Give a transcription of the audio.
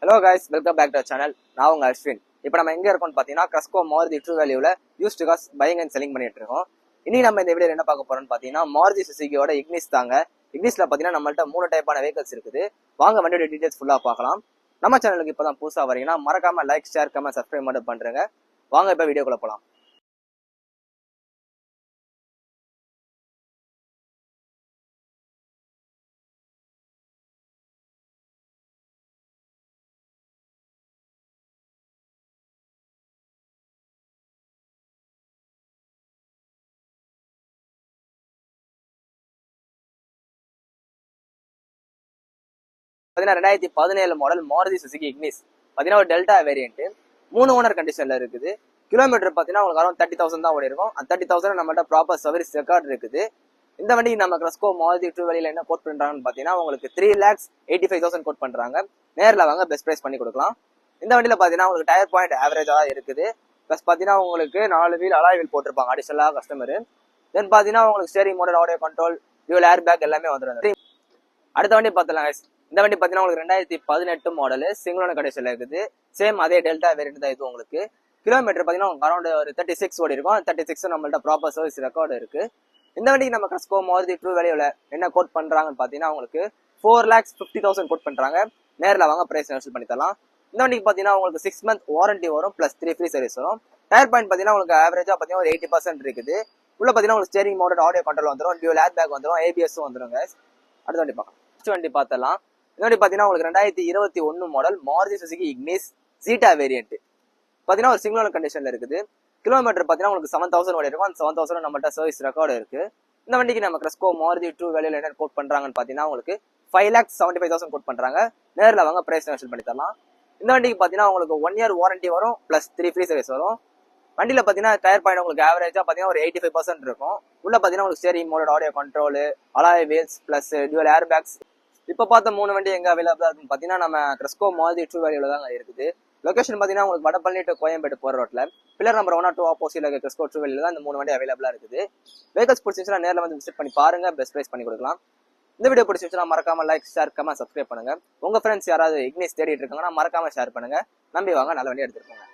Hello guys, welcome back to our channel. நான் உங்க அஸ்வின். இப்போ நம்ம எங்க இருக்கோம்னு பாத்தீங்கன்னா Cresco Maruti True Valueல used cars buying and selling பண்ணிட்டு இருக்கோம். இனி நம்ம இந்த வீடியோல என்ன பார்க்க போறோம்னு பாத்தீங்கன்னா Maruti Suzukiயோட Ignis தாங்க. Ignisல பாத்தீங்கன்னா நம்மள்ட்ட 3 டைப்பான vehicles இருக்குது. வாங்க வண்டியோட டீடைல்ஸ் ஃபுல்லா பார்க்கலாம். நம்ம சேனலுக்கு இப்பதான் புதுசா வரீங்கன்னா மறக்காம லைக், ஷேர், கமெண்ட், சப்ஸ்கிரைப் மட்டும் பண்றேங்க. வாங்க இப்ப வீடியோக்குள்ள போலாம். பாத்தீங்கன்னா 2017 மாடல் Maruti Suzuki Ignis. பாத்தீங்கன்னா ஒரு டெல்டா வேரியன்ட் 3 ஓனர் கண்டிஷன்ல இருக்குது. கிலோமீட்டர் பாத்தீங்கன்னா உங்களுக்கு அரௌண்ட் 30,000 தான் ஓடி இருக்கும். அந்த 30,000 நம்மள்ட்ட ப்ராப்பர் சர்வீஸ் ரெக்கார்ட் இருக்குது. இந்த வண்டி நம்ம Cresco Maruti True Valueல என்ன கோட் பண்றாங்கன்னு பாத்தீங்கன்னா உங்களுக்கு 3,85,000 கோட் பண்றாங்க. நேர்ல வாங்க பெஸ்ட் பிரைஸ் பண்ணி கொடுக்கலாம். இந்த வண்டியில பாத்தீங்கன்னா உங்களுக்கு டயர் பாயிண்ட் ஆவரேஜா தான் இருக்குது. பிளஸ் பாத்தீங்கன்னா உங்களுக்கு 4 வீல் அலாய் வீல் போட்டிருப்பாங்க அடிஷனலா கஸ்டமர். தென் பாத்தீங்கன்னா உங்களுக்கு steering motor, audio control, dual air bag எல்லாமே வந்துடும். அடுத்த வண்டி பார்த்தலாம். இந்த வண்டி பாத்தீங்கன்னா உங்களுக்கு 2018 மாடல் சிங்கிள் ஓனர் கண்டிஷன்ல இருக்குது. சேம் அதே டெல்டா வேரியன்ட் தான் இது உங்களுக்கு. கிலோமீட்டர் பாத்தீங்கன்னா அரௌண்ட் ஒரு 36 ஓடி இருக்கும். 36 நம்மள்ட்ட ப்ராப்பர் சர்வீஸ் ரெக்கார்டு இருக்கு. இந்த வண்டிக்கு நம்ம Cresco Maruti True Valueல என்ன கோட் பண்றாங்கன்னு பாத்தீங்கன்னா உங்களுக்கு 4,50,000 கோட் பண்றாங்க. நேரில் வாங்க பிரைஸ் நெகோஷியேட் பண்ணி தரலாம். இந்த வண்டிக்கு பாத்தீங்கன்னா உங்களுக்கு 6 month வாரண்டி வரும், பிளஸ் 3 ஃப்ரீ சர்வீஸ் வரும். டயர் பாயிண்ட் பாத்தீங்கன்னா உங்களுக்கு ஆவரேஜா பாத்தீங்கன்னா ஒரு 80% இருக்குது. உள்ள பாத்தீங்கன்னா உங்களுக்கு ஸ்டீரிங் மோட்டர், ஆடியோ கண்ட்ரோல் வந்துடும், டியூல் ஏர் பேக் வந்துடும், ஏபிஎஸ் வந்துடும். அடுத்த வண்டி பார்க்கலாம். ஃபர்ஸ்ட் வண்டி பார்த்தலாம். இந்த வண்டி பாத்தீங்கன்னா உங்களுக்கு 2021 model Maruti Suzuki Ignis Zeta variant. பாத்தீங்கன்னா ஒரு சிங்கிள் ஓனர் கண்டிஷன்ல இருக்குது. கிலோமீட்டர் பாத்தீங்கன்னா உங்களுக்கு 7,000 ஓடி இருக்கும். அந்த 7,000 நம்மள்ட்ட சர்வீஸ் ரெக்கார்டு இருக்கு. இந்த வண்டிக்கு நம்ம Cresco Maruti True Valueல என்ன கோட் பண்றாங்கன்னு பாத்தீங்கன்னா உங்களுக்கு 5,75,000 கோட் பண்றாங்க. நேரில் வாங்க பிரைஸ் நெகோஷியேட் பண்ணி தரலாம். இந்த வண்டிக்கு பாத்தீங்கன்னா உங்களுக்கு 1 year வாரண்டி வரும், பிளஸ் 3 ஃப்ரீ சர்வீஸ் வரும். வண்டியில பாத்தீங்கன்னா டயர் பாயிண்ட் உங்களுக்கு ஆவரேஜா பாத்தீங்கன்னா ஒரு 85% இருக்கும். உள்ள பாத்தீங்கன்னா உங்களுக்கு steering motor, audio control, alloy wheels, plus dual air bags. இப்ப பார்த்த 3 வண்டி எங்க அவைலபிளா இருக்குன்னு பாத்தீங்கன்னா நம்ம Cresco Maruti True Valueல தாங்க இருக்குது. லொகேஷன் பாத்தீங்கன்னா உங்களுக்கு வடபழனி டு கோயம்பேடு போற ரோட்ல பில்லர் நம்பர் 102 ஆப்போசிட்ல Cresco True Valueல தான் இந்த 3 வண்டி அவைலபிளா இருக்குது. வெஹிக்கல்ஸ் பிடிச்சிருந்துச்சுன்னா நேரில் வந்து விசிட் பண்ணி பாருங்க, பெஸ்ட் பிரைஸ் பண்ணி கொடுக்கலாம். இந்த வீடியோ பிடிச்சிருந்துச்சுன்னா மறக்காம லைக், ஷேர், கமெண்ட், சப்ஸ்கிரைப் பண்ணுங்க. உங்க ஃப்ரெண்ட்ஸ் யாராவது Ignis தேடிட்டு இருக்காங்கன்னா மறக்காம ஷேர் பண்ணுங்க. நம்பி வாங்க, நல்ல வண்டி எடுத்துருக்கோங்க.